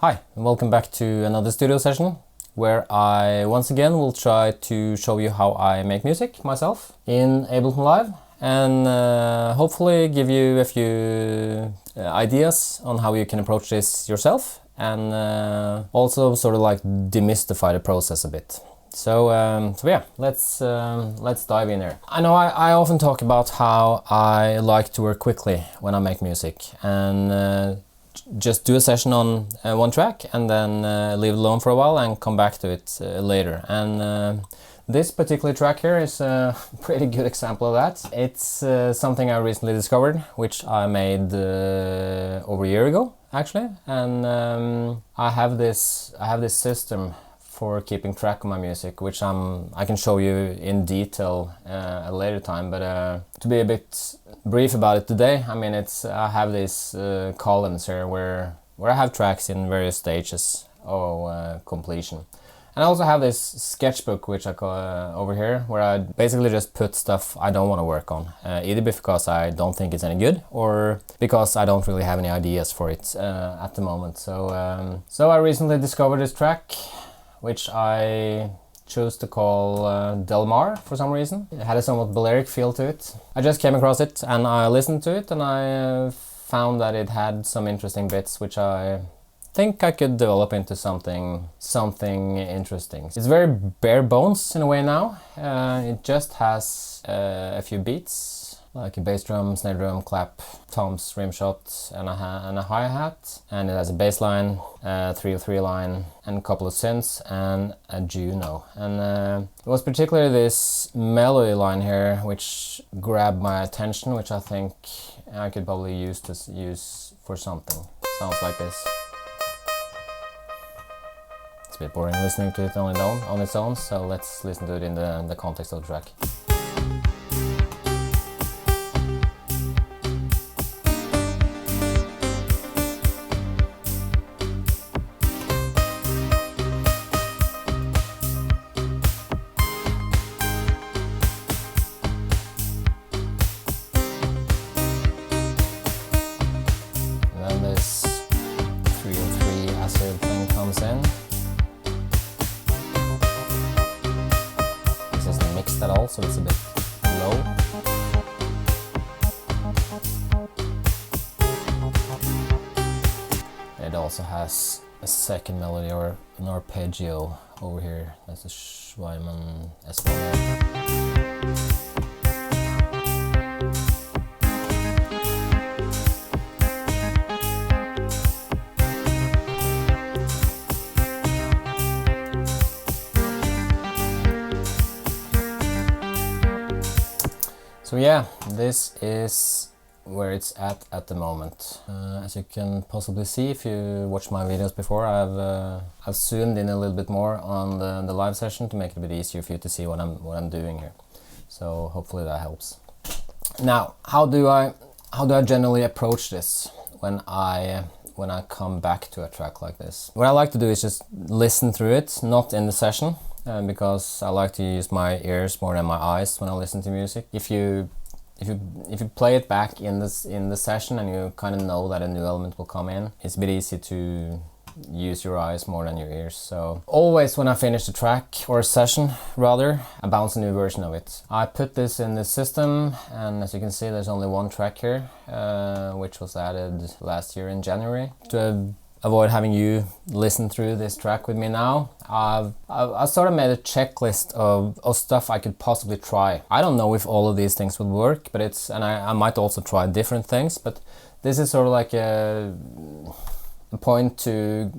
Hi, and welcome back to another studio session where I once again will try to show you how I make music myself in Ableton Live and hopefully give you a few ideas on how you can approach this yourself and also sort of like demystify the process a bit. So yeah, let's dive in here. I know I often talk about how I like to work quickly when I make music and just do a session on one track and then leave it alone for a while and come back to it later. And this particular track here is a pretty good example of that. It's something I recently discovered, which I made over a year ago, actually. And I have this system for keeping track of my music, which I can show you in detail at a later time. But to be a bit brief about it today, I mean, I have these columns here where I have tracks in various stages of completion. And I also have this sketchbook, which I call over here, where I basically just put stuff I don't want to work on, either because I don't think it's any good or because I don't really have any ideas for it at the moment. So I recently discovered this track, which I chose to call Del Mar for some reason. It had a somewhat Balearic feel to it. I just came across it and I listened to it and I found that it had some interesting bits which I think I could develop into something interesting. It's very bare bones in a way now. It just has a few beats, like a bass drum, snare drum, clap, toms, rim shot, and a hi-hat. And it has a bass line, 303 line, and a couple of synths, and a Juno. And it was particularly this melody line here which grabbed my attention, which I think I could probably use for something. Sounds like this. It's a bit boring listening to it on its own, so let's listen to it in the context of the track. Then this 303 acid thing comes in. This isn't mixed at all, so it's a bit low. It also has a second melody or an arpeggio over here. That's a Schweiman S1. So yeah, this is where it's at the moment. As you can possibly see if you watched my videos before, I've zoomed in a little bit more on the live session to make it a bit easier for you to see what I'm doing here. So hopefully that helps. Now, how do I generally approach this when I come back to a track like this? What I like to do is just listen through it, not in the session. Because I like to use my ears more than my eyes when I listen to music. If you play it back in the session and you kind of know that a new element will come in, it's a bit easy to use your eyes more than your ears. So always when I finish a track or a session rather, I bounce a new version of it. I put this in the system, and as you can see, there's only one track here, which was added last year in January. To avoid having you listen through this track with me now, I sort of made a checklist of stuff I could possibly try. I don't know if all of these things would work, but and I might also try different things, but this is sort of like a point to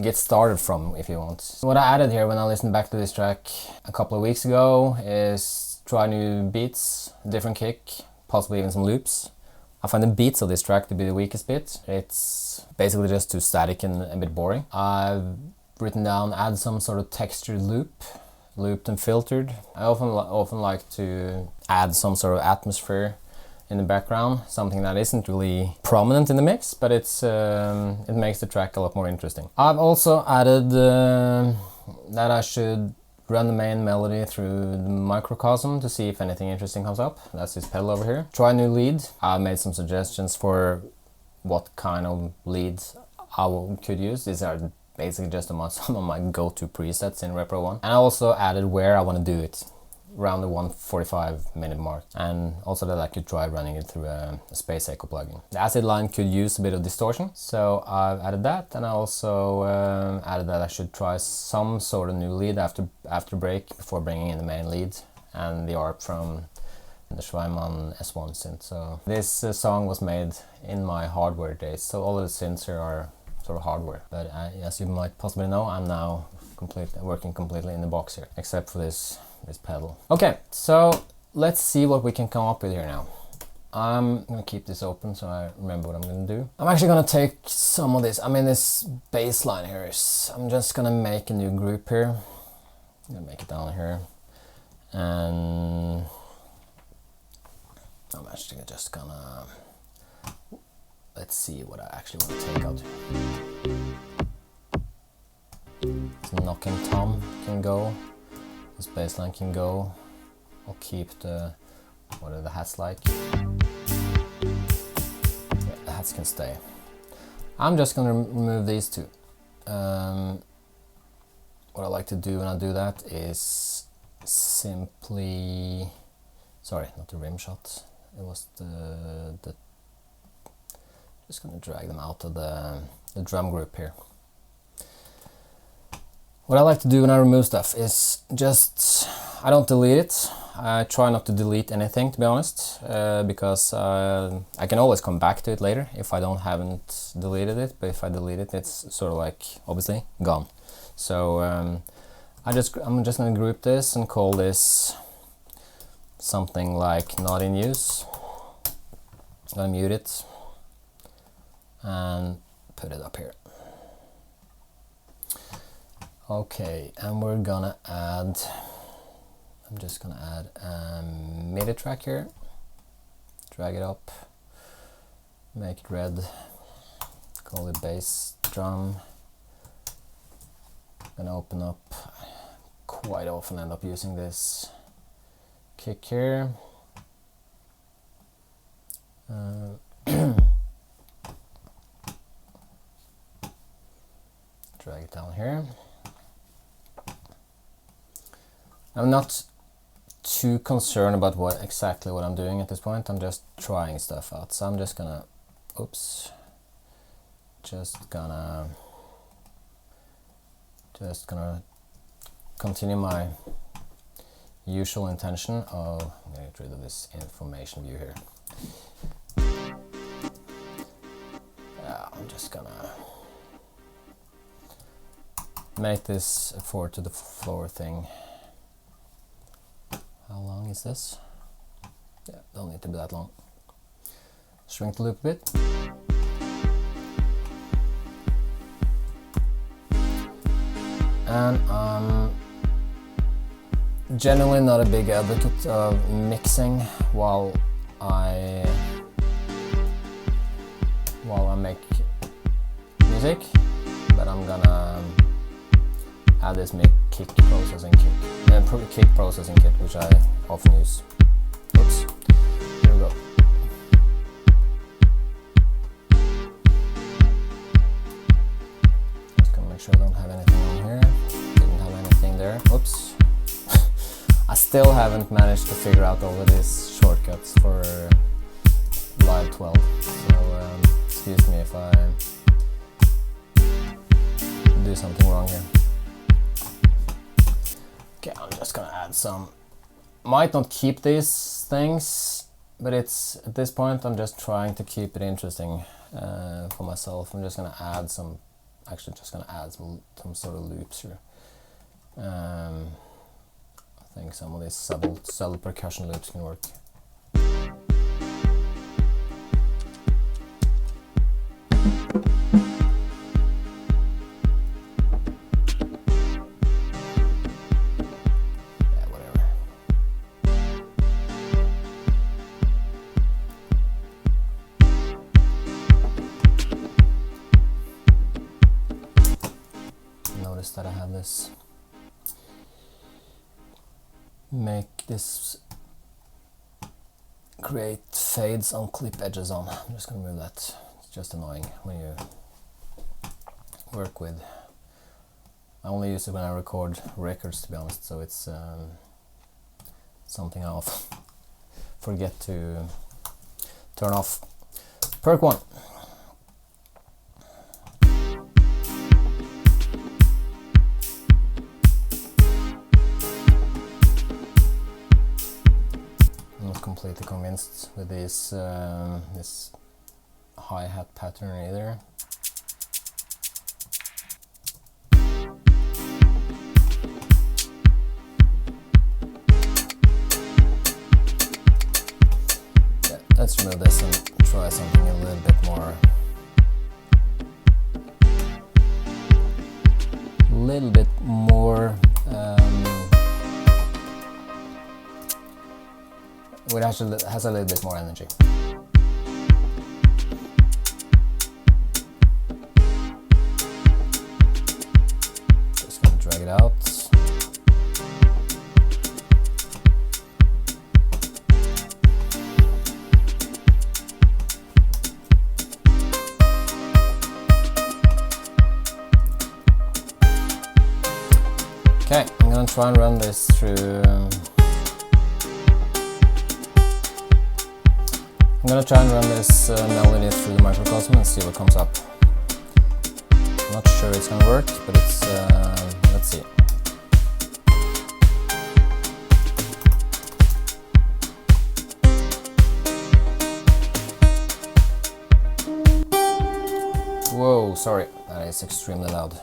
get started from if you want. What I added here when I listened back to this track a couple of weeks ago is try new beats, different kick, possibly even some loops. I find the beats of this track to be the weakest bit. It's basically just too static and a bit boring. I've written down add some sort of textured looped and filtered. I often like to add some sort of atmosphere in the background, something that isn't really prominent in the mix, but it makes the track a lot more interesting. I've also added that I should run the main melody through the Microcosm to see if anything interesting comes up. That's this pedal over here. Try a new lead. I made some suggestions for what kind of leads could use. These are basically just some of my go-to presets in Repro One. And I also added where I want to do it, around the 1:45-minute mark, and also that I could try running it through a Space Echo plugin. The acid line could use a bit of distortion, so I've added that, and I also added that I should try some sort of new lead after break before bringing in the main lead and the ARP from the Schweimann S1 synth. So this song was made in my hardware days, so all of the synths here are sort of hardware, but as you might possibly know, I'm now working completely in the box here, except for this pedal. Okay, so let's see what we can come up with here now. I'm gonna keep this open so I remember what I'm gonna do. I'm actually gonna take some of this, this bass line here is, I'm just gonna make a new group here. I'm gonna make it down here, and I'm actually just gonna, let's see what I actually want to take out. So knocking tom can go. This bass line can go. I'll keep what are the hats like? Yeah, the hats can stay. I'm just gonna remove these two. What I like to do when I do that is simply, sorry, not the rim shot. It was the just gonna drag them out of the drum group here. What I like to do when I remove stuff is just, I don't delete it. I try not to delete anything, to be honest, because I can always come back to it later if I haven't deleted it, but if I delete it, it's sort of like, obviously, gone. So I'm just gonna group this and call this something like not in use. I'm gonna mute it and put it up here. Okay, and we're gonna add, I'm just gonna add a MIDI track here, drag it up, make it red, call it bass drum. Gonna open up, quite often end up using this kick here. Drag it down here. I'm not too concerned about exactly what I'm doing at this point. I'm just trying stuff out. So I'm just gonna, just gonna continue my usual intention of, I'm gonna get rid of this information view here. I'm just gonna make this a 4 to the floor thing. How long is this? Yeah, don't need to be that long. Shrink the loop a bit. And I'm generally not a big advocate of mixing while I make music, but I'm gonna add this kick processing kit, which I often use. Oops, here we go. Just gonna make sure I don't have anything on here. Didn't have anything there. Oops. I still haven't managed to figure out all of these shortcuts for Live 12, so excuse me if I do something wrong here. Okay, I'm just gonna add some, might not keep these things, but it's, at this point I'm just trying to keep it interesting for myself. I'm just gonna add some, actually just gonna add some sort of loops here. I think some of these subtle percussion loops can work. That I have this, make this create fades on clip edges on. I'm just gonna move that. It's just annoying when you work with. I only use it when I record records, to be honest, so it's something I often forget to turn off. Perk 1. I'm not completely convinced with this hi-hat pattern either. Let's remove this and try something a little bit more. Which actually has a little bit more energy. Just gonna drag it out. Okay, I'm gonna try and run this through. I'm gonna try and run this melody through the microcosm and see what comes up. I'm not sure it's gonna work, but it's let's see. Whoa, sorry, that is extremely loud.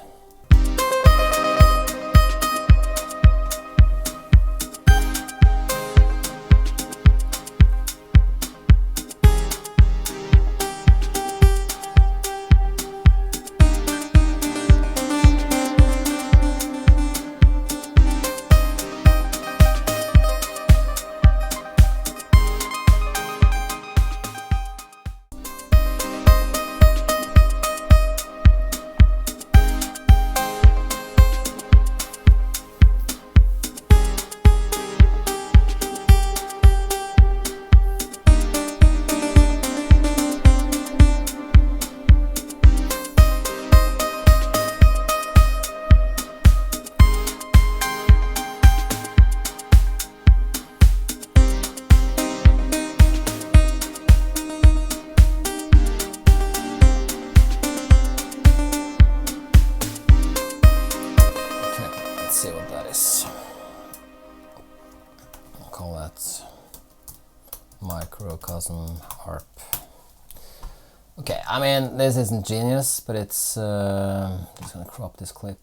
See what that is. I'll call that Microcosm harp. Okay, I mean, this isn't genius, but it's just gonna crop this clip.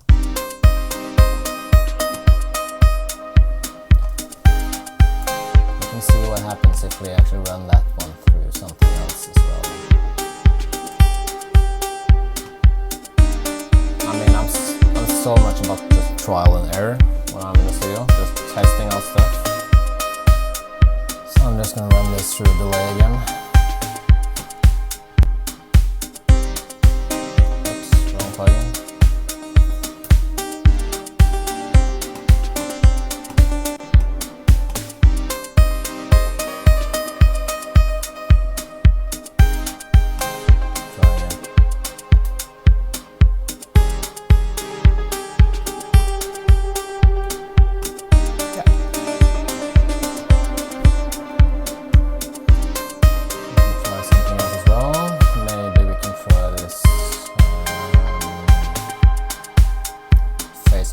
You can see what happens if we actually run that one through something else as well. I mean, I'm so much about the trial and error when I'm in the studio, just testing out stuff. So I'm just gonna run this through delay again. Oops, wrong plugin.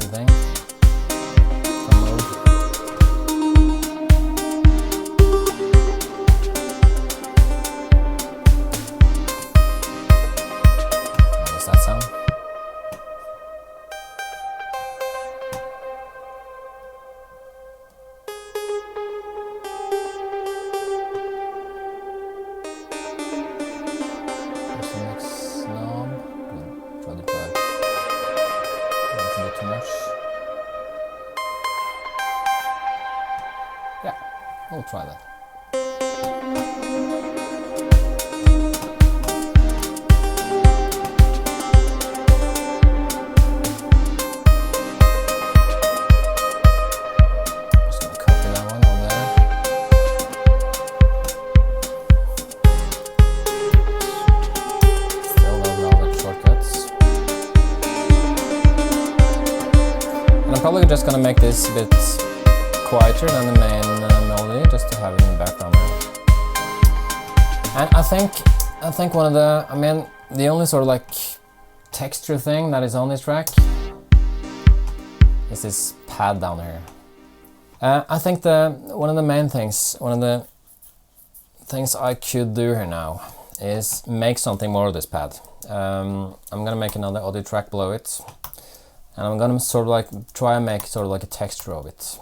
Thing. How does that sound? There's the next knob. Try to drive. That's a bit too much. Yeah, we'll try that. Just gonna copy that one over there. Still don't know the choice. probably just gonna make this a bit quieter than the main melody, just to have it in the background there. And I think one of the, I mean, the only sort of like texture thing that is on this track is this pad down here. I think one of the main things, one of the things I could do here now is make something more of this pad. I'm gonna make another audio track below it, and I'm gonna sort of like try and make sort of like a texture of it.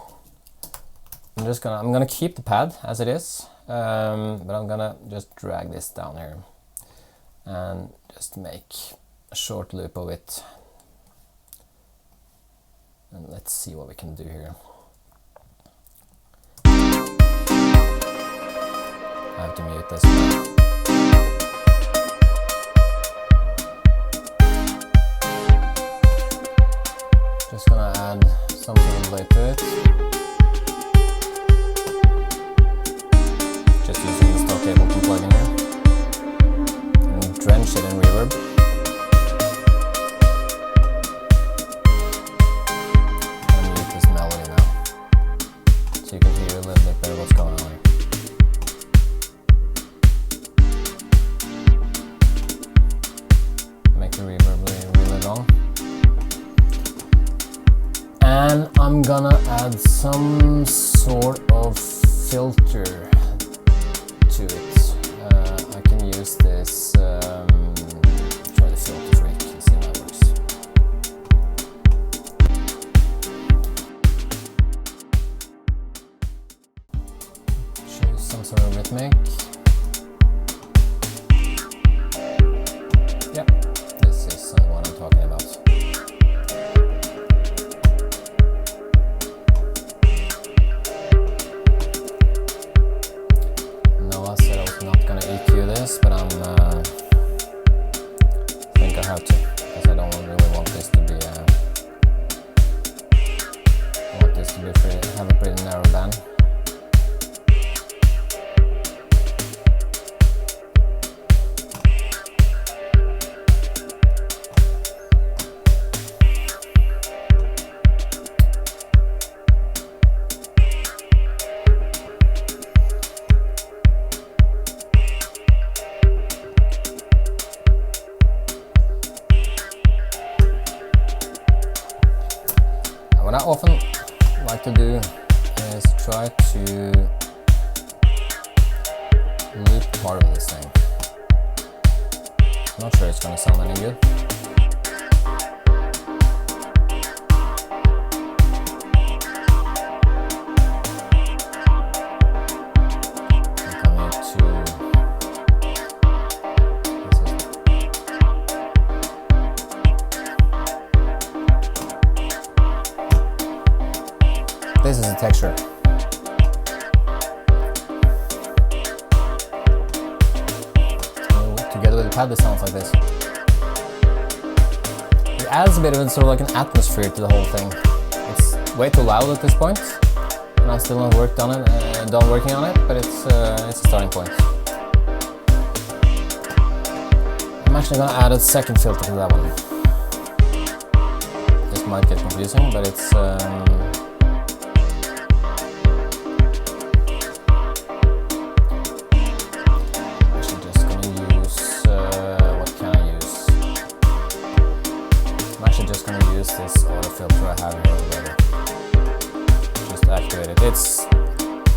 I'm gonna keep the pad as it is, but I'm gonna just drag this down here and just make a short loop of it. And let's see what we can do here. I have to mute this now. Just gonna add some sort of delay to it. Just using the stock Ableton plugin here. And drench it in reverb. And mute this melody now. So you can hear a little bit better what's going on here. Make the reverb really long. And I'm gonna add some sort of filter to it. I can use this, try the filter freak and see how that works. Choose some sort of rhythmic. Yeah, this is what I'm talking about. But I think I have to, because I don't really want this to be I want this to be have a pretty narrow band. What I often like to do is try to loop part of this thing. Not sure it's gonna sound any good. This is a texture. So together with the pad, this sounds like this. It adds a bit of sort of like an atmosphere to the whole thing. It's way too loud at this point, and I still not working on it, but it's a starting point. I'm actually gonna add a second filter to that one. This might get confusing, but it's this auto filter I have here already. Just activate it. It's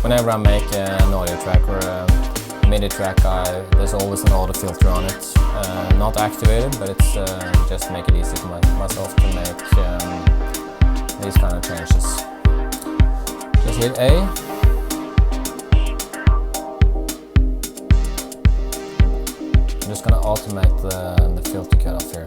whenever I make an audio track or a MIDI track, there's always an auto filter on it. Not activated, but it's just to make it easy for myself to make these kind of changes. Just hit A. I'm just gonna automate the filter cutoff here.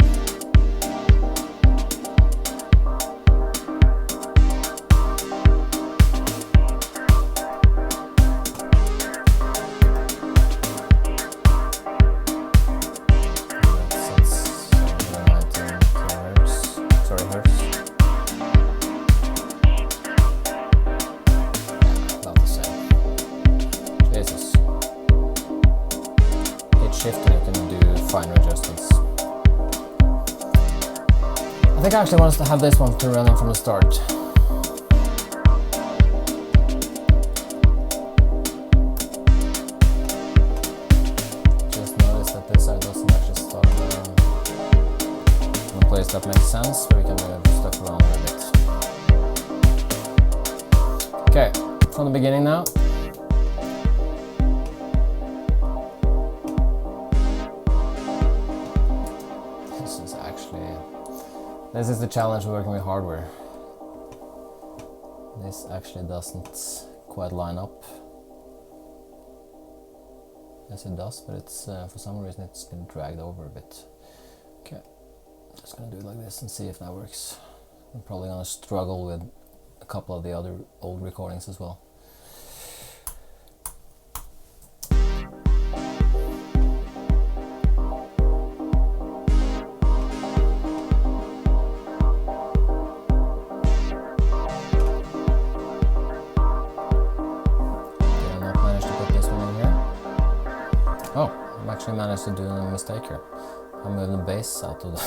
Shift and you can do finer adjustments. I think I actually want us to have this one to running from the start. place that makes sense, where we can move stuff around a bit. Okay, from the beginning now. This is the challenge of working with hardware. This actually doesn't quite line up. Yes, it does, but it's for some reason it's been dragged over a bit. Okay, just gonna do it like this and see if that works. I'm probably gonna struggle with a couple of the other old recordings as well. I managed to do a mistake here. I moved the bass out of the...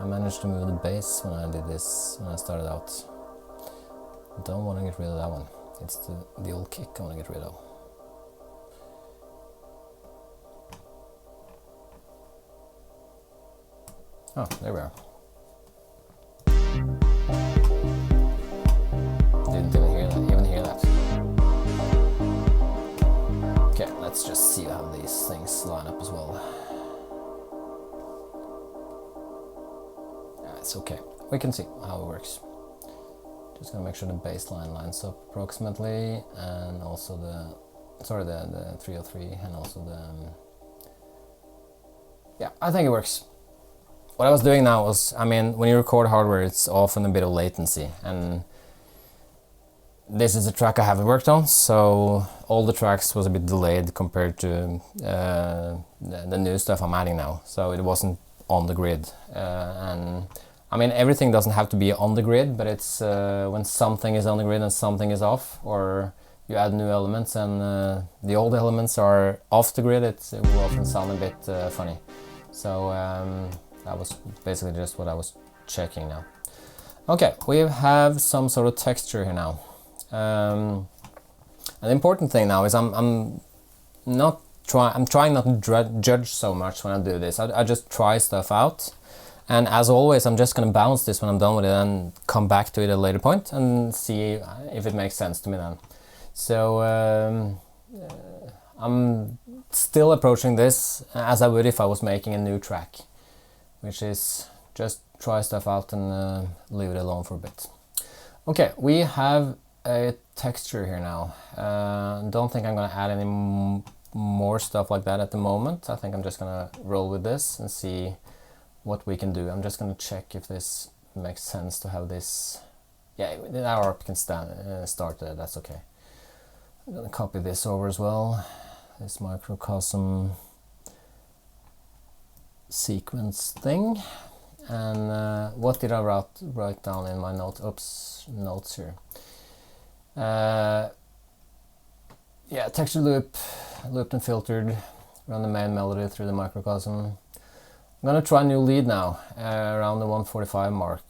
I managed to move the bass when I did this, when I started out. Don't want to get rid of that one. It's the old kick I want to get rid of. Oh, there we are. Didn't even hear that. Okay, let's just see how these things line up as well. Yeah, it's okay. We can see how it works. Just gonna make sure the bass line lines up approximately, and also the 303, and also the... yeah, I think it works. What I was doing now was, I mean, when you record hardware, it's often a bit of latency, and this is a track I haven't worked on, so all the tracks was a bit delayed compared to the new stuff I'm adding now. So it wasn't on the grid. And I mean, everything doesn't have to be on the grid, but it's when something is on the grid and something is off, or you add new elements and the old elements are off the grid, it will often sound a bit funny. So that was basically just what I was checking now. Okay, we have some sort of texture here now. And the important thing now is I'm trying not to judge so much when I do this. I just try stuff out, and as always I'm just gonna bounce this when I'm done with it and come back to it at a later point and see if it makes sense to me then. So I'm still approaching this as I would if I was making a new track, which is just try stuff out and leave it alone for a bit. Okay, we have a texture here now. Don't think I'm gonna add any more stuff like that at the moment. I think I'm just gonna roll with this and see what we can do. I'm just gonna check if this makes sense to have this. Yeah, our ARP can start there, that's okay. I'm gonna copy this over as well. This microcosm sequence thing. And what did I write down in my notes here? Yeah, texture looped and filtered, run the main melody through the microcosm. I'm gonna try a new lead now, around the 145 mark.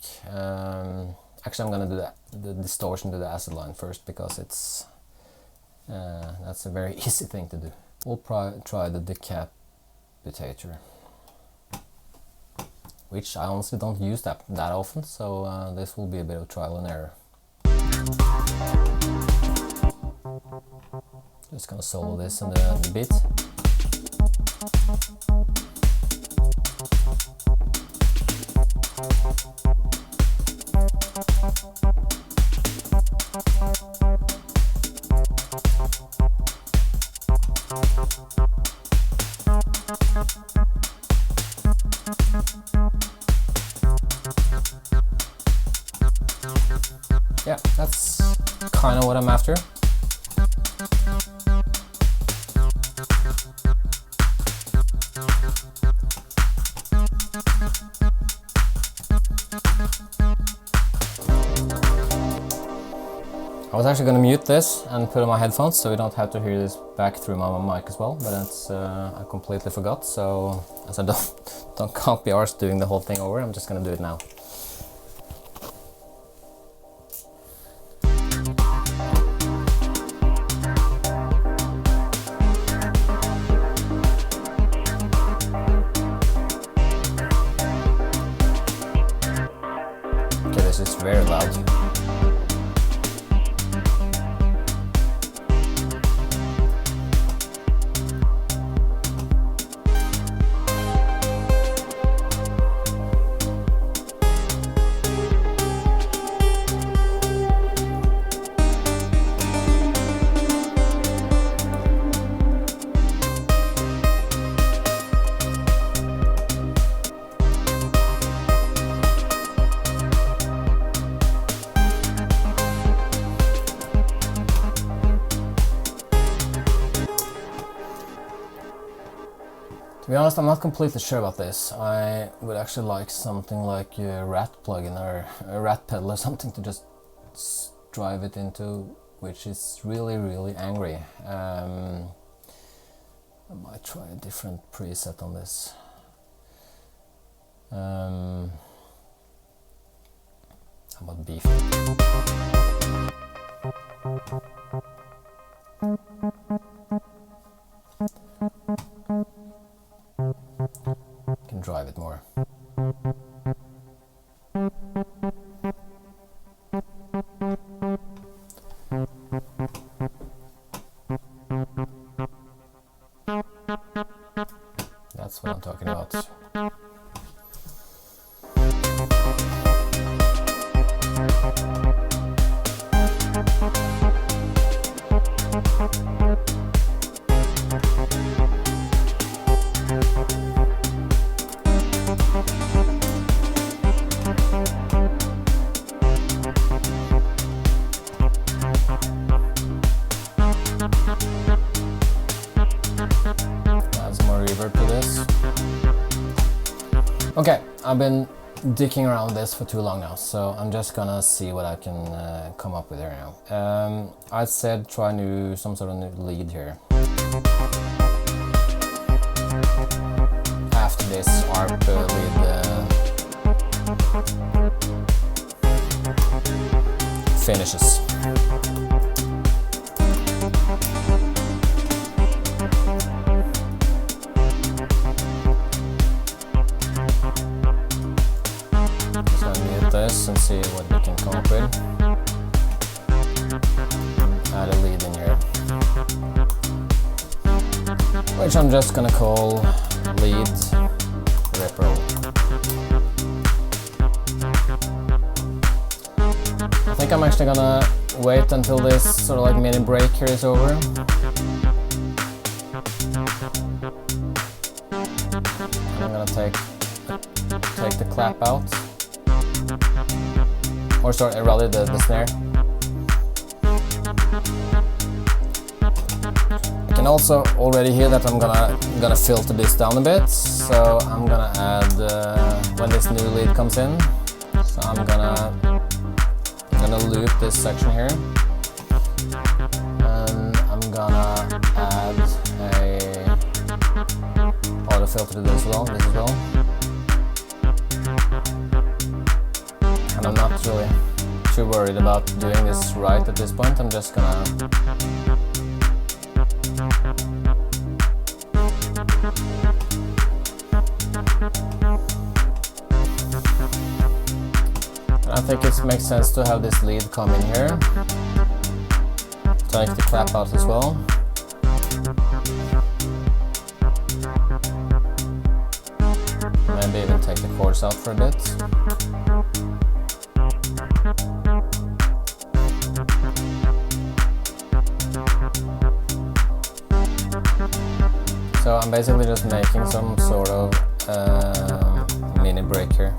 Actually, I'm gonna do the distortion to the acid line first, because it's that's a very easy thing to do. We'll try the decapitator, which I honestly don't use that often, so this will be a bit of trial and error. Just gonna solo this in the beat. Yeah, that's kind of what I'm after. I was actually going to mute this and put on my headphones so we don't have to hear this back through my mic as well, but that's I completely forgot, so as I can't be arsed doing the whole thing over, I'm just going to do it now. because it's very loud. To be honest, I'm not completely sure about this. I would actually like something like a rat plugin or a rat pedal or something to just drive it into, which is really, really angry. I might try a different preset on this. How about beef? Can drive it more. That's what I'm talking about. Add some more reverb to this. Okay, I've been dicking around this for too long now, so I'm just gonna see what I can come up with here now. I said try some sort of new lead here. After this ARP lead finishes. This and see what we can come up with. Add a lead in here, which I'm just gonna call lead repro. I think I'm actually gonna wait until this sort of like mini break here is over. I'm gonna take the clap out. Or sorry, rather the snare. I can also already hear that I'm gonna filter this down a bit. So I'm gonna add when this new lead comes in. So I'm gonna loop this section here, and I'm gonna add a auto filter to this as well. And I'm not really too worried about doing this right at this point. I'm just gonna I think it makes sense to have this lead come in here. Take the clap out as well. Maybe even take the chords out for a bit. So I'm basically just making some sort of mini break here.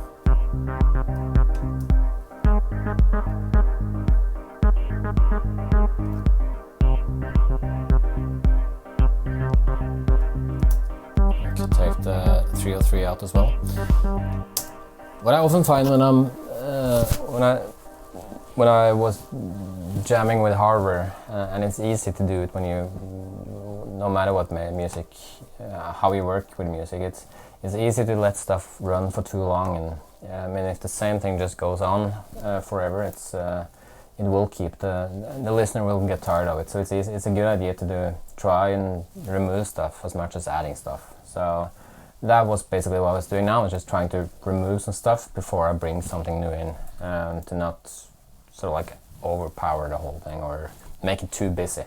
I can take the 303 out as well. What I often find when I'm when I was jamming with hardware, and it's easy to do it when you, no matter what music, how you work with music, it's easy to let stuff run for too long, and I mean, if the same thing just goes on forever, it will keep the listener will get tired of it. So it's a good idea to try and remove stuff as much as adding stuff. So that was basically what I was doing now. I was just trying to remove some stuff before I bring something new in, to not sort of like overpower the whole thing or make it too busy.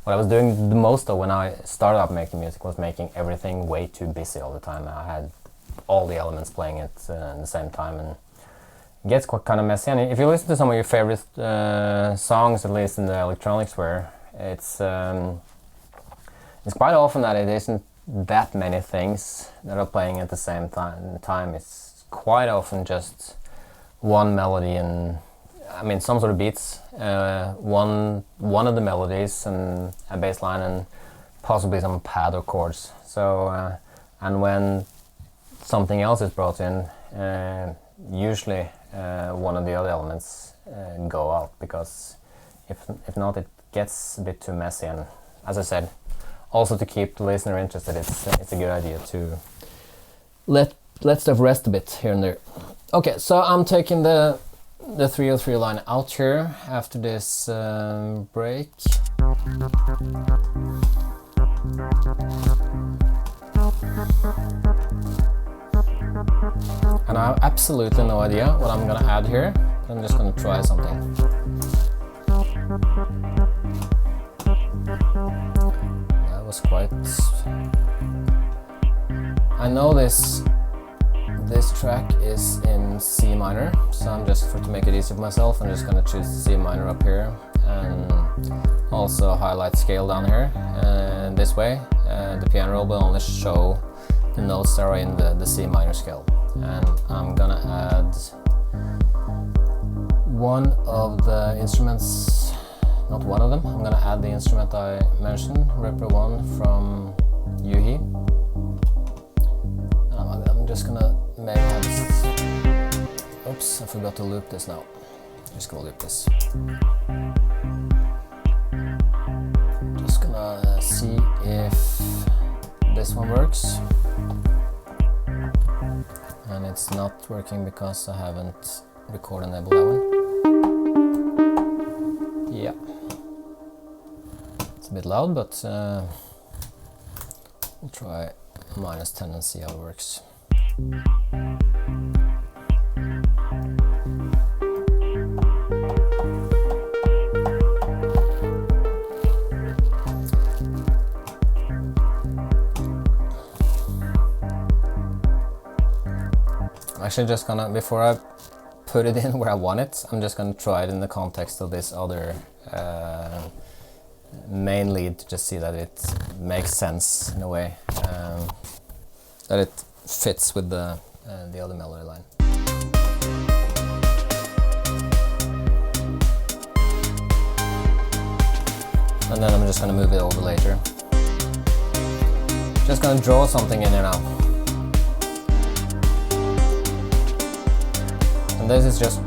What I was doing the most of when I started up making music was making everything way too busy all the time. I had all the elements playing at the same time, and it gets quite kind of messy. And if you listen to some of your favorite songs, at least in the electronic sphere, it's quite often that it isn't that many things that are playing at the same time. It's quite often just one melody and, I mean, some sort of beats, one of the melodies and a bass line and possibly some pad or chords. So, and when something else is brought in, usually one of the other elements go out, because if not, it gets a bit too messy. And as I said, also to keep the listener interested, it's a good idea to let stuff rest a bit here and there. Okay, so I'm taking the 303 line out here after this break. And I have absolutely no idea what I'm gonna add here. I'm just gonna try something. That was quite... I know this track is in C minor, so I'm just, to make it easy for myself, I'm just gonna choose C minor up here and also highlight scale down here. And this way, the piano roll will only show the notes that are in the C minor scale. And I'm gonna add one of the instruments, not one of them, I'm gonna add the instrument I mentioned, Ripper 1 from Yuhi. I'm just gonna make this. Oops, I forgot to loop this now. Just gonna loop this. Just gonna see if this one works. And it's not working because I haven't record enabled that one. Yeah. It's a bit loud, but we'll try -10 and see how it works. I'm actually just gonna, before I put it in where I want it, I'm just gonna try it in the context of this other main lead to just see that it makes sense in a way, that it fits with the other melody line. And then I'm just gonna move it over later. Just gonna draw something in here now. And this is just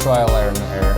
trial and error.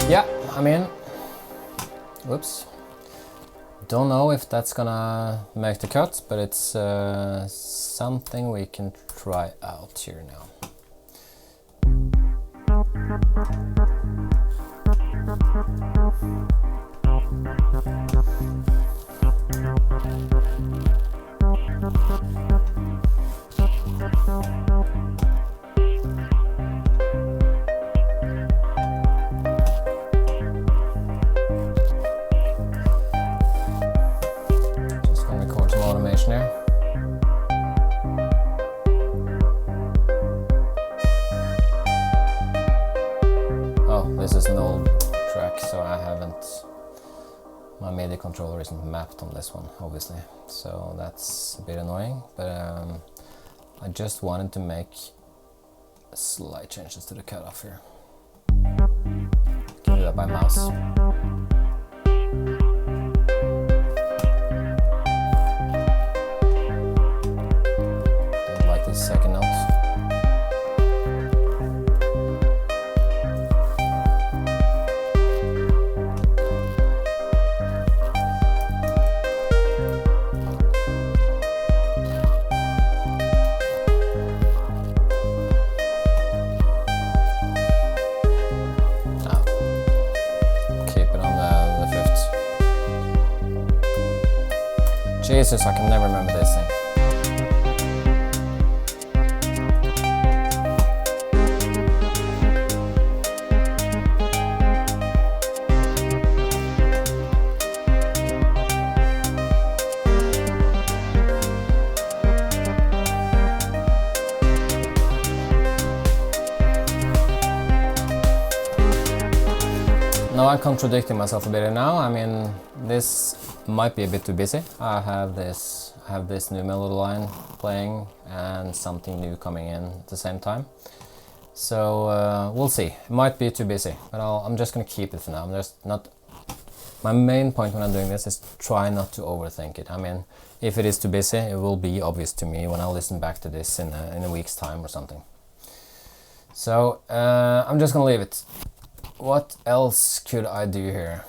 Yeah, I mean, whoops. Don't know if that's gonna make the cut, but it's something we can try out here now. There. Oh, this is an old track, so I haven't, my MIDI controller isn't mapped on this one, obviously, so that's a bit annoying, but I just wanted to make slight changes to the cutoff here. Can do that by mouse. Don't like this second note. Jesus, I can never remember this thing. Now I'm contradicting myself a bit now. I mean, this might be a bit too busy. I have this new melody line playing and something new coming in at the same time. So we'll see. It might be too busy, but I'm just gonna keep it for now. I'm just not. My main point when I'm doing this is try not to overthink it. I mean, if it is too busy, it will be obvious to me when I listen back to this in a week's time or something. So I'm just gonna leave it. What else could I do here?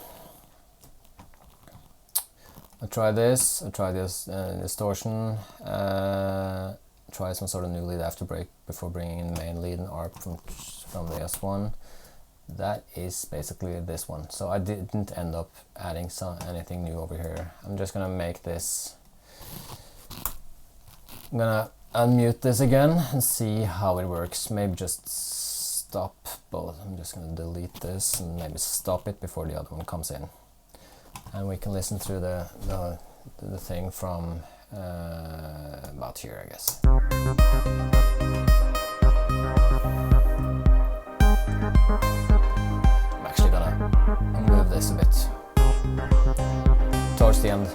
I'll try this distortion, try some sort of new lead after break before bringing in the main lead and arp from the S1. That is basically this one. So I didn't end up adding anything new over here. I'm just gonna make this, I'm gonna unmute this again and see how it works. Maybe just stop both. I'm just gonna delete this and maybe stop it before the other one comes in. And we can listen through the thing from about here, I guess. I'm actually gonna move this a bit towards the end.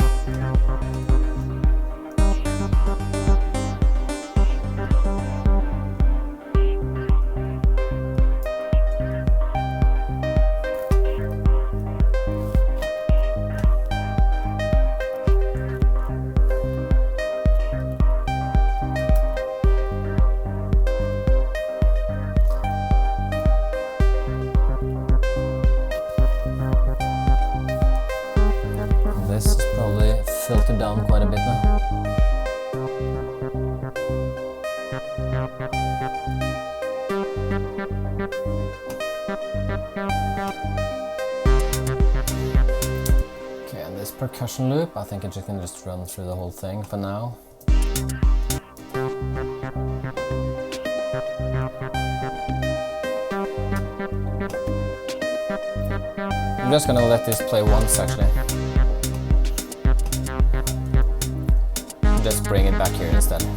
Filtered down quite a bit now. Okay, and this percussion loop, I think it can just run through the whole thing for now. I'm just gonna let this play once actually. Just bring it back here instead. And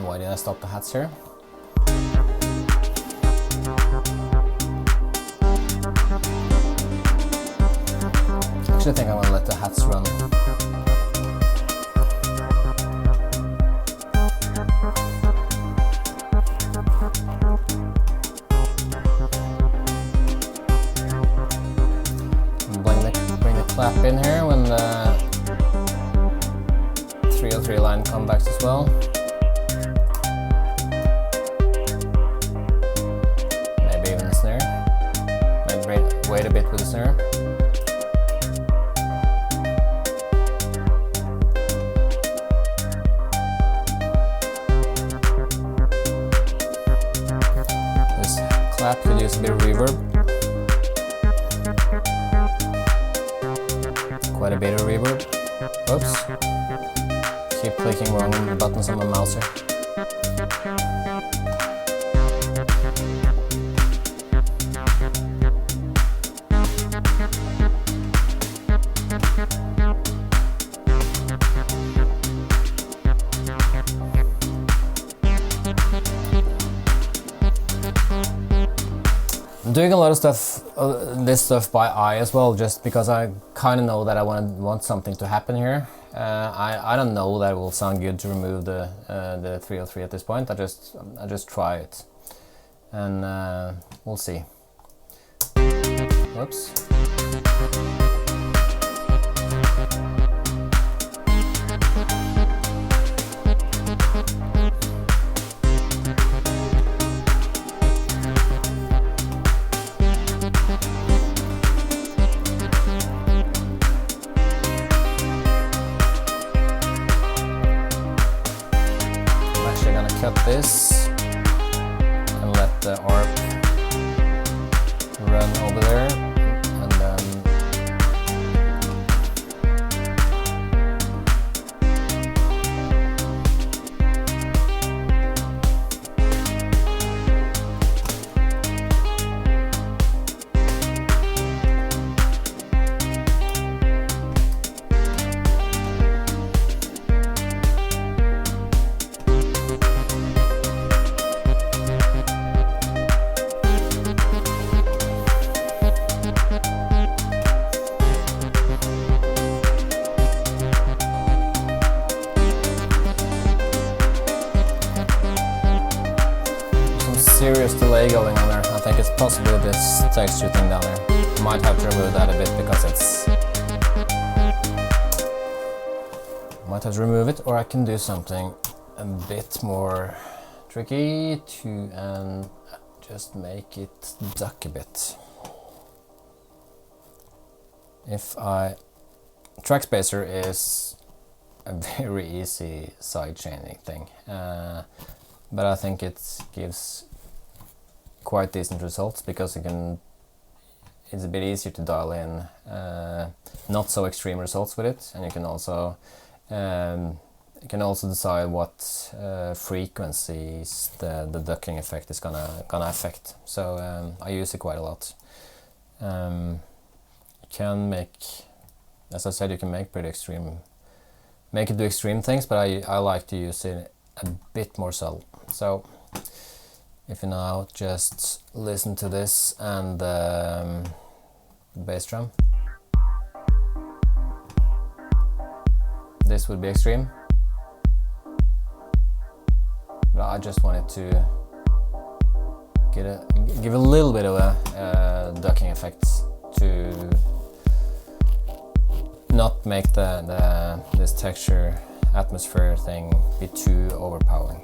why did I stop the hats here? Actually, I think I want to let the hats run. Clap in here when the 303 line comes back as well. Maybe even the snare. Maybe wait a bit with the snare. This clap could use a bit of reverb. Quite a bit of reverb. Oops. Keep clicking wrong on the buttons on my mouse here. I'm doing a lot of stuff, this stuff by eye as well, just because I kind of know that I want something to happen here. I don't know that it will sound good to remove the 303 at this point. I just try it, and we'll see. Whoops. Cut this and let the ARP run over there, and then serious delay going on there. I think it's possibly this texture thing down there. Might have to remove that a bit because it's... Might have to remove it, or I can do something a bit more tricky and just make it duck a bit. Trackspacer is a very easy sidechaining thing, but I think it gives quite decent results because it's a bit easier to dial in not so extreme results with it, and you can also decide what frequencies the ducking effect is gonna affect. So I use it quite a lot. You can make, as I said, you can make pretty extreme, make it do extreme things, but I like to use it a bit more subtle. So if you now just listen to this and the bass drum, this would be extreme, but I just wanted to give a little bit of a ducking effect to not make this texture atmosphere thing be too overpowering.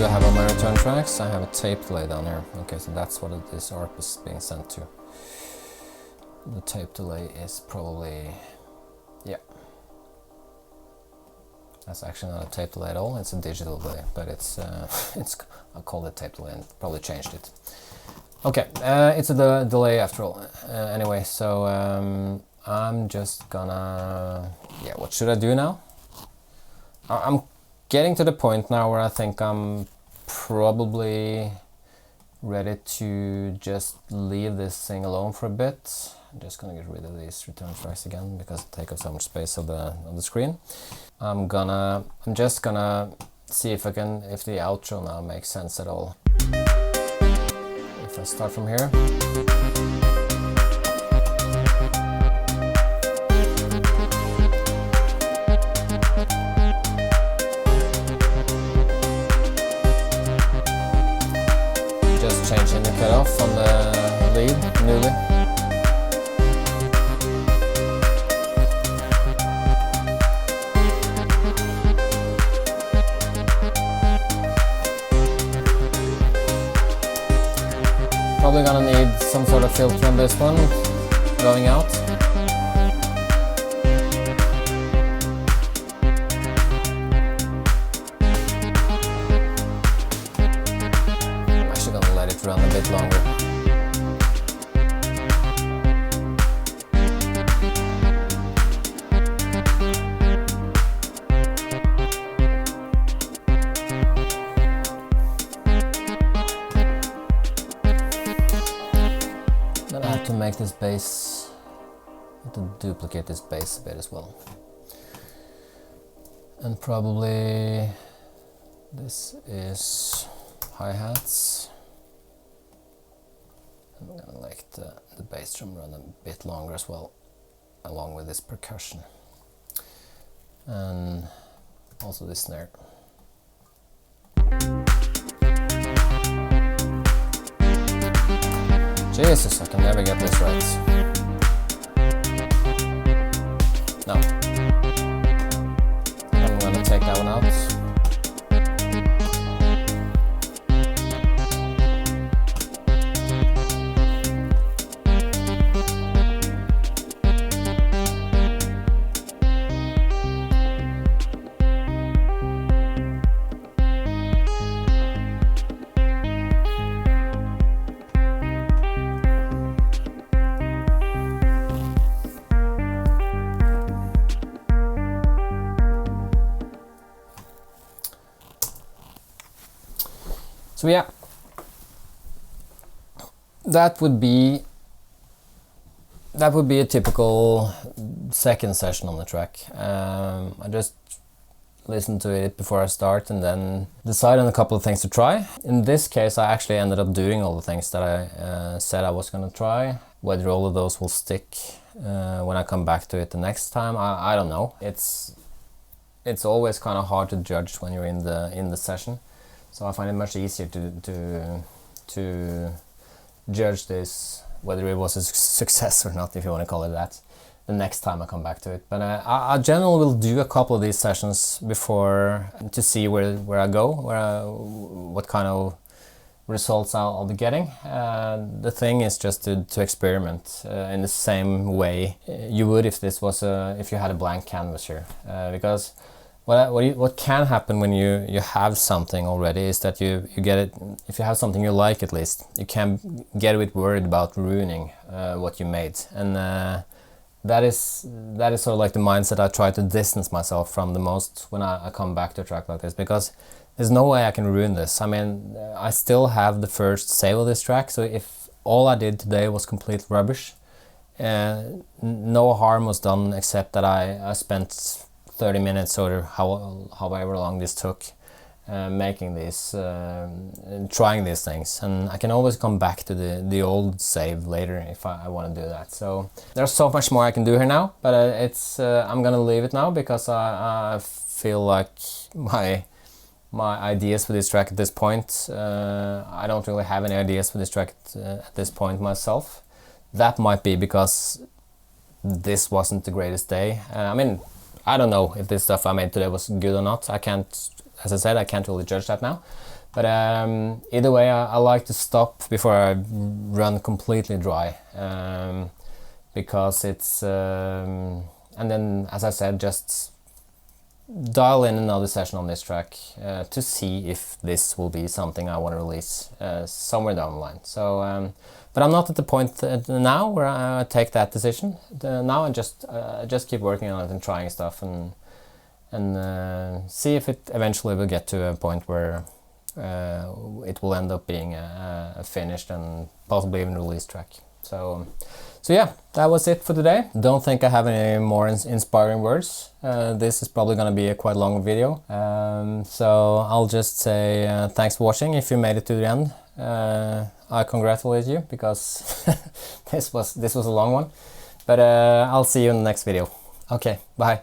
I have on my return tracks, I have a tape delay down here. Okay, so that's what this ARP is being sent to. The tape delay is probably, yeah. That's actually not a tape delay at all, it's a digital delay, but it's I called it tape delay and probably changed it. Okay, it's a delay after all. Anyway, so I'm just gonna, yeah, what should I do now? I'm getting to the point now where I think I'm probably ready to just leave this thing alone for a bit. I'm just gonna get rid of these return tracks again because they take up so much space on the screen. I'm just gonna see if the outro now makes sense at all. If I start from here. Changing the cutoff on the lead newly. Probably gonna need some sort of filter on this one going out. Run a bit longer. to make this bass, to duplicate this bass a bit as well. And probably this is hi-hats. I'm gonna like the bass drum run a bit longer as well, along with this percussion. And also this snare. Jesus, I can never get this right. No. I'm gonna take that one out. So yeah, that would be a typical second session on the track. I just listened to it before I start and then decide on a couple of things to try. In this case, I actually ended up doing all the things that I said I was going to try. Whether all of those will stick when I come back to it the next time, I don't know. It's always kind of hard to judge when you're in the session. So I find it much easier to judge this, whether it was a success or not, if you want to call it that, the next time I come back to it. But I generally will do a couple of these sessions before to see where I go, what kind of results I'll be getting. The thing is just to experiment in the same way you would if this was if you had a blank canvas here, because what can happen when you have something already is that you get it. If you have something you like, at least you can get a bit worried about ruining what you made, and that is sort of like the mindset I try to distance myself from the most when I come back to a track like this, because there's no way I can ruin this. I mean, I still have the first save of this track, so if all I did today was complete rubbish, no harm was done except that I spent 30 minutes or however long this took making these, trying these things, and I can always come back to the old save later if I want to do that. So there's so much more I can do here now, but I'm gonna leave it now because I feel like my ideas for this track at this point, I don't really have any ideas for this track at this point myself. That might be because this wasn't the greatest day. I mean, I don't know if this stuff I made today was good or not. I can't, as I said, I can't really judge that now. But either way, I like to stop before I run completely dry, because it's, and then, as I said, just dial in another session on this track to see if this will be something I want to release somewhere down the line. So, but I'm not at the point now where I take that decision. Now I just keep working on it and trying stuff and see if it eventually will get to a point where it will end up being a finished and possibly even released track. So yeah, that was it for today. Don't think I have any more inspiring words. This is probably going to be a quite long video. So I'll just say thanks for watching if you made it to the end. I congratulate you because this was a long one. But I'll see you in the next video. Okay, bye.